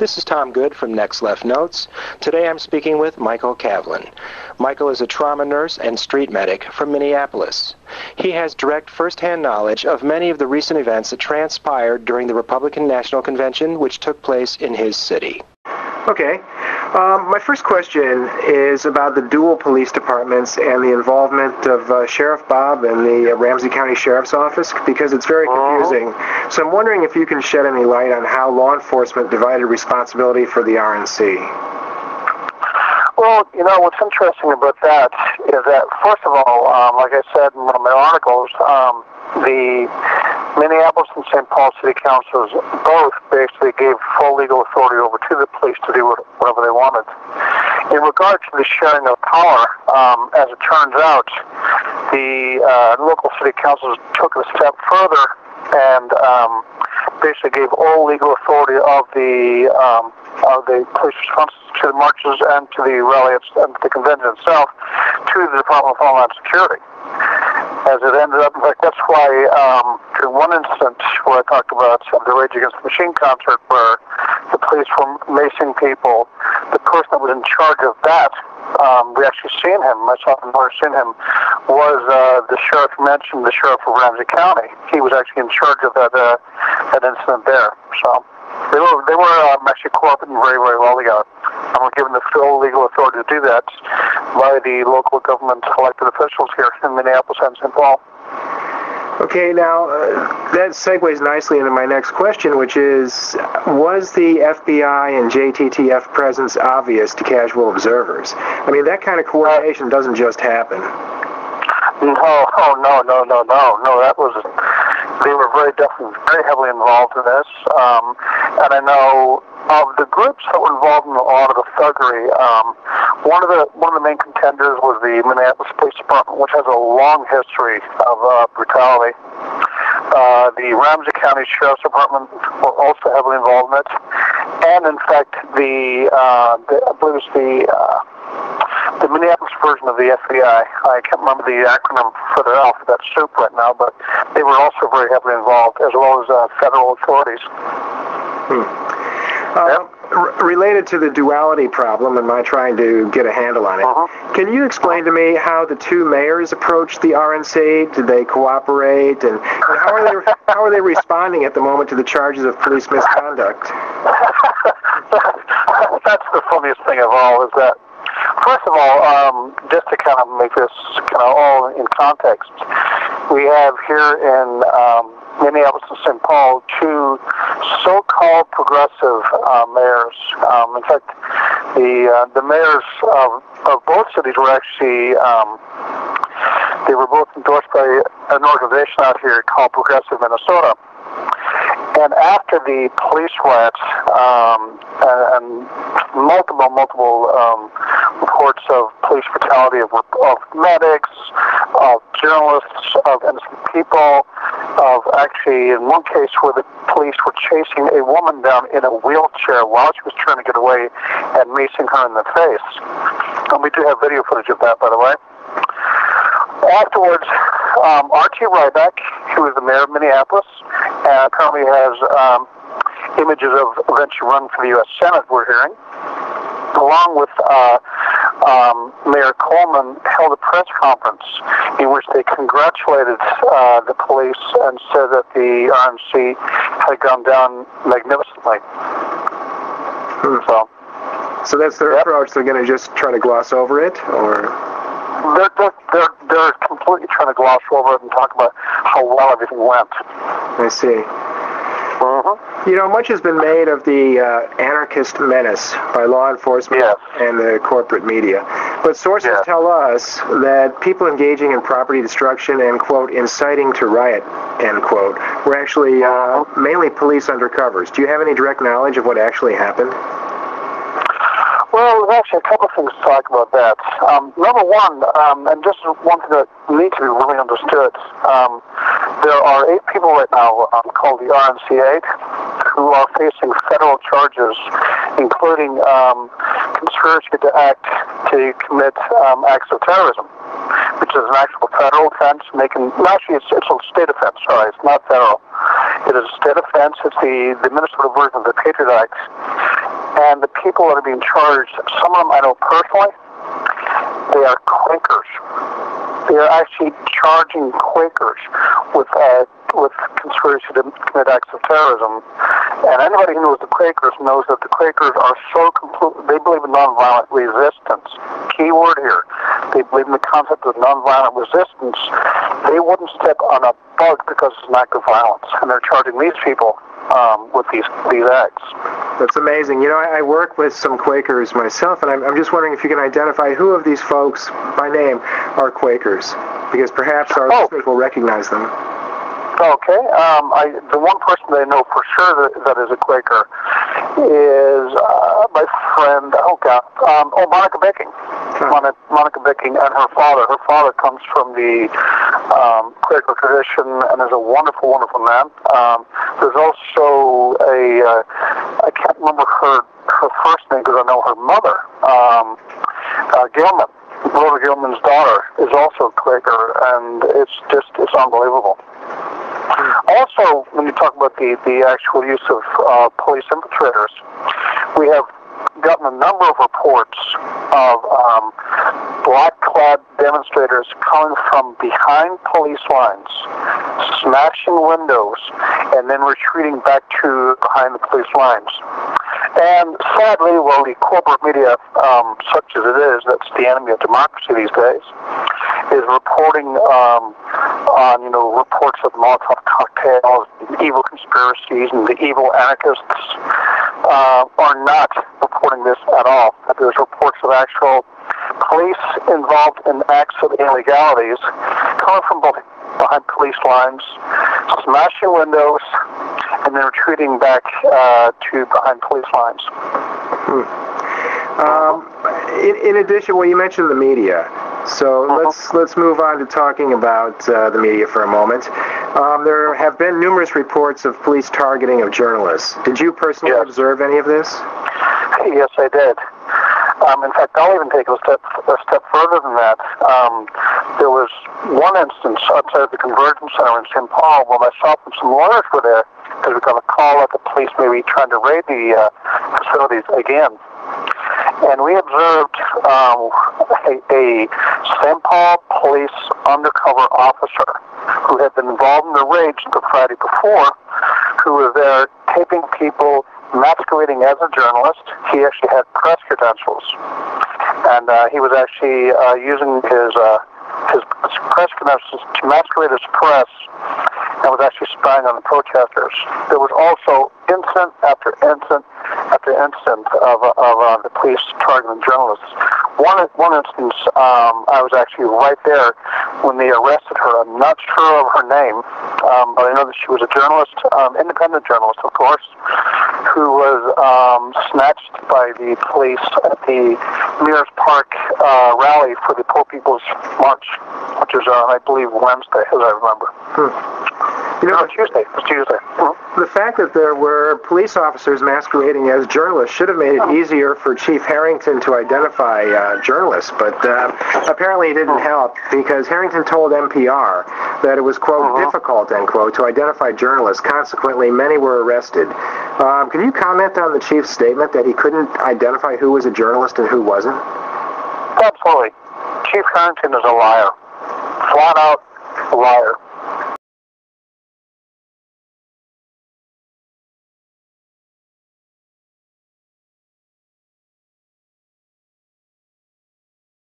This is Tom Good from Next Left Notes. Today I'm speaking with Michael Cavlan. Michael is a trauma nurse and street medic from Minneapolis. He has direct first-hand knowledge of many of the recent events that transpired during the Republican National Convention, which took place in his city. Okay. My first question is about the dual police departments and the involvement of Sheriff Bob and the Ramsey County Sheriff's Office, because it's very confusing. So I'm wondering if you can shed any light on how law enforcement divided responsibility for the RNC. Well, you know, what's interesting about that is that, first of all, like I said in one of my articles, the Minneapolis and St. Paul City Councils both basically gave full legal authority over to the police to do whatever they wanted. In regard to the sharing of power, as it turns out, the local city councils took it a step further and basically gave all legal authority of the police responses to the marches and to the rallies and the convention itself to the Department of Homeland Security. As it ended up, in fact, that's why during one incident where I talked about the Rage Against the Machine concert where the police were macing people, the person that was in charge of that, we actually seen him, myself and Laura seen him, was the sheriff mentioned, the sheriff of Ramsey County. He was actually in charge of that incident there. So they were actually cooperating very, very well together. And were given the full legal authority to do that by the local government elected officials here in Minneapolis and St. Paul. Okay, now that segues nicely into my next question, which is, was the FBI and JTTF presence obvious to casual observers? I mean, that kind of coordination doesn't just happen. No, that was... They were very heavily involved in this, and I know of the groups that were involved in a lot of the thuggery. One of the main contenders was the Minneapolis Police Department, which has a long history of brutality. The Ramsey County Sheriff's Department were also heavily involved in it, and in fact, I believe it's the Minneapolis version of the FBI. I can't remember the acronym for the alphabet soup right now, but they were also very heavily involved, as well as federal authorities. Related to the duality problem and my trying to get a handle on it, can you explain to me how the two mayors approached the RNC? Did they cooperate? And how are they responding at the moment to the charges of police misconduct? That's the funniest thing of all, is that, first of all, just to kind of make this kind of all in context, we have here in Minneapolis and St. Paul two so-called progressive mayors. In fact, the mayors of both cities were actually they were both endorsed by an organization out here called Progressive Minnesota. And after the police riots and multiple reports of police brutality of medics, of journalists, of innocent people, of actually in one case where the police were chasing a woman down in a wheelchair while she was trying to get away and macing her in the face. And we do have video footage of that, by the way. Afterwards, R.T. Ryback, who is the mayor of Minneapolis, currently has images of eventually running for the U.S. Senate, we're hearing, along with Mayor Coleman, held a press conference in which they congratulated the police and said that the RNC had gone down magnificently. So that's their approach. They're going to just try to gloss over it, or? They're completely trying to gloss over it and talk about how well everything went. I see. You know, much has been made of the anarchist menace by law enforcement and the corporate media. But sources tell us that people engaging in property destruction and, quote, inciting to riot, end quote, were actually mainly police undercovers. Do you have any direct knowledge of what actually happened? Well, there's actually a couple of things to talk about that. Number one, and this is one thing that needs to be really understood, there are 8 people right now called the RNC 8 who are facing federal charges, including conspiracy to commit acts of terrorism, which is an actual federal offense. Actually, it's a state offense. Sorry, it's not federal. It is a state offense. It's the Minnesota version of the Patriot Act. And the people that are being charged, some of them I know personally, they are Quakers. They are actually charging Quakers with conspiracy to commit acts of terrorism. And anybody who knows the Quakers knows that the Quakers are so they believe in nonviolent resistance. Key word here. They believe in the concept of nonviolent resistance. They wouldn't step on a bug because it's an act of violence. And they're charging these people with these acts. That's amazing. You know, I work with some Quakers myself, and I'm just wondering if you can identify who of these folks by name are Quakers, because perhaps our listeners will recognize them. Okay. The one person that I know for sure that is a Quaker is my friend, Monica Bicking. Monica Bicking and her father. Her father comes from the Quaker tradition and is a wonderful, wonderful man. There's also I can't remember her first name because I know her mother, Gilman. Rhoda Gilman's daughter is also a Quaker, and it's unbelievable. Also, when you talk about the actual use of police infiltrators, we have gotten a number of reports of black-clad demonstrators coming from behind police lines, smashing windows, and then retreating back to behind the police lines. And sadly, well, the corporate media, such as it is, that's the enemy of democracy these days, is reporting on, reports of Molotov cocktails, and evil conspiracies, and the evil anarchists are not reporting this at all. There's reports of actual police involved in acts of illegalities coming from behind police lines, smashing windows, and then retreating back to behind police lines. In addition, well, you mentioned the media, so let's move on to talking about the media for a moment. There have been numerous reports of police targeting of journalists. Did you personally observe any of this? Yes, I did. In fact, I'll even take a step further than that. There was one instance outside of the Convergence Center in St. Paul when myself and some lawyers were there because we got a call that the police may be trying to raid the facilities again. And we observed a St. Paul police undercover officer who had been involved in the raids the Friday before, who was there taping people masquerading as a journalist. He actually had press credentials, and he was actually using his press credentials to masquerade as press, and was actually spying on the protesters. There was also incident after incident after incident of the police targeting journalists. One instance, I was actually right there when they arrested her. I'm not sure of her name, but I know that she was a journalist, independent journalist, of course, who was snatched by the police at the Mears Park rally for the Poor People's March, which is, I believe, Wednesday, as I remember. Tuesday. It was Tuesday. The fact that there were police officers masquerading as journalists should have made it easier for Chief Harrington to identify journalists, but apparently it didn't help, because Harrington told NPR that it was, quote, difficult, end quote, to identify journalists. Consequently, many were arrested. Can you comment on the chief's statement that he couldn't identify who was a journalist and who wasn't? Absolutely. Chief Harrington is a liar. Flat out liar.